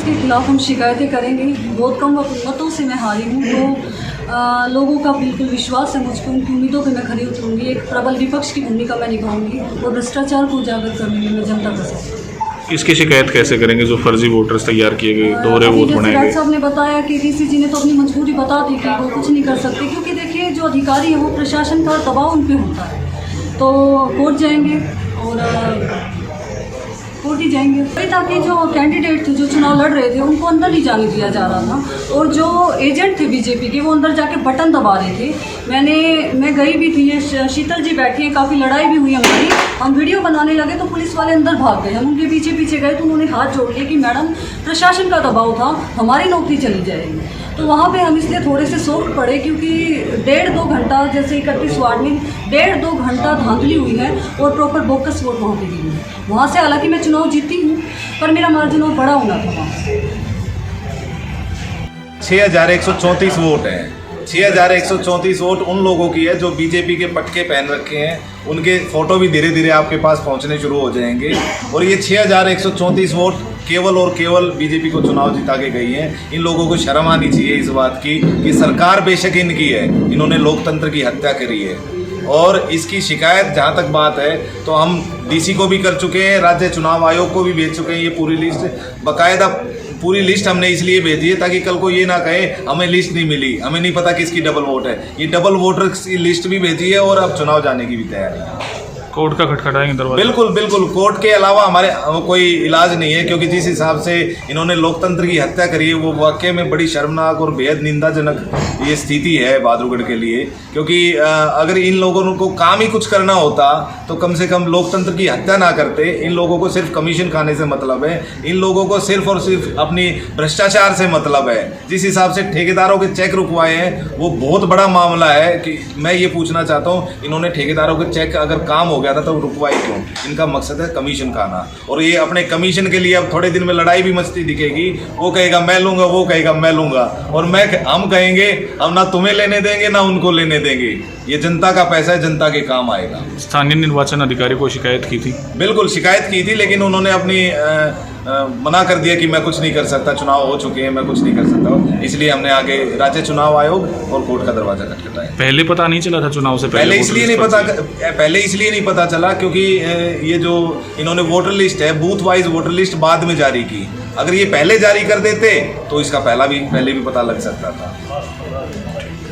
इसके खिलाफ हम शिकायतें करेंगे। बहुत कम मतों से मैं हारी हूँ, तो लोगों का बिल्कुल विश्वास है मुझ पर, उनकी उम्मीदों पर मैं खरी उतरूँगी। एक प्रबल विपक्ष की भूमिका मैं निभाऊंगी और भ्रष्टाचार को उजागर करने में जनता का साथ। इसकी शिकायत कैसे करेंगे जो फर्जी वोटर्स तैयार किए गए, दोहरे वोट बनाए गए? साहब ने बताया कि डीसी जी ने तो अपनी मजबूरी बता दी कि वो कुछ नहीं कर सकते, क्योंकि देखिए जो अधिकारी है वो प्रशासन का दबाव उन पर होता है। तो कोर्ट जाएंगे और कोर्ट ही जाएंगे, ताकि जो कैंडिडेट थे जो चुनाव लड़ रहे थे उनको अंदर नहीं जाने दिया जा रहा था, और जो एजेंट थे बीजेपी के वो अंदर जाके बटन दबा रहे थे। मैं गई भी थी, ये शीतल जी बैठी हैं, काफ़ी लड़ाई भी हुई हमारी। हम वीडियो बनाने लगे तो पुलिस वाले अंदर भाग गए, हम उनके पीछे पीछे गए तो उन्होंने हाथ जोड़ लिए कि मैडम प्रशासन का दबाव था, हमारी नौकरी चली जाएगी। तो वहाँ पे हम इसलिए थोड़े से सॉफ्ट पड़े, क्योंकि 1.5-2 घंटा, जैसे 31 वार्ड में 1.5-2 घंटा धांधली हुई है और प्रॉपर बोकस वोट वहाँ पे दी है। वहाँ से हालांकि मैं चुनाव जीती हूँ, पर मेरा मार्जिन और बड़ा होना था वहाँ से। 6134 वोट हैं। 6134 वोट उन लोगों की है जो बीजेपी के पटके पहन रखे हैं, उनके फोटो भी धीरे धीरे आपके पास पहुंचने शुरू हो जाएंगे। और ये 6134 वोट केवल और केवल बीजेपी को चुनाव जिता के गई हैं। इन लोगों को शर्म आनी चाहिए इस बात की कि सरकार बेशक इनकी है, इन्होंने लोकतंत्र की हत्या करी है। और इसकी शिकायत जहाँ तक बात है तो हम डीसी को भी कर चुके हैं, राज्य चुनाव आयोग को भी भेज चुके हैं। ये पूरी लिस्ट बाकायदा पूरी लिस्ट हमने इसलिए भेजी है ताकि कल को ये ना कहे हमें लिस्ट नहीं मिली, हमें नहीं पता किसकी डबल वोट है। ये डबल वोटर की लिस्ट भी भेजी है और अब चुनाव जाने की भी तैयारी है। कोर्ट का खटखटाएंगे दरवाजा? बिल्कुल बिल्कुल, कोर्ट के अलावा हमारे कोई इलाज नहीं है, क्योंकि जिस हिसाब से इन्होंने लोकतंत्र की हत्या करी है वो वाकई में बड़ी शर्मनाक और बेहद निंदाजनक ये स्थिति है बहादुरगढ़ के लिए। क्योंकि अगर इन लोगों को काम ही कुछ करना होता तो कम से कम लोकतंत्र की हत्या ना करते। इन लोगों को सिर्फ कमीशन खाने से मतलब है, इन लोगों को सिर्फ और सिर्फ अपनी भ्रष्टाचार से मतलब है। जिस हिसाब से ठेकेदारों के चेक रुकवाए हैं वो बहुत बड़ा मामला है। कि मैं ये पूछना चाहता हूँ, इन्होंने ठेकेदारों के चेक अगर काम हो गया था तो रुकवाई क्यों? इनका मकसद है कमीशन खाना, और ये अपने कमीशन के लिए अब थोड़े दिन में लड़ाई भी मचती दिखेगी। वो कहेगा मैं लूंगा, वो कहेगा मैं लूंगा, और हम कहेंगे हम ना तुम्हें लेने देंगे ना उनको लेने देंगे। ये जनता का पैसा है, जनता के काम आएगा। स्थानीय निर्वाचन अधिकारी को शिकायत की थी? बिल्कुल शिकायत की थी, लेकिन उन्होंने अपनी मना कर दिया कि मैं कुछ नहीं कर सकता, चुनाव हो चुके हैं, मैं कुछ नहीं कर सकता। इसलिए हमने आगे राज्य चुनाव आयोग और कोर्ट का दरवाजा खटखटाया। पहले पता नहीं चला था चुनाव से पहले इसलिए नहीं पता चला क्योंकि ये जो इन्होंने वोटर लिस्ट है, बूथ वाइज वोटर लिस्ट बाद में जारी की। अगर ये पहले जारी कर देते तो इसका पहले भी पता लग सकता था।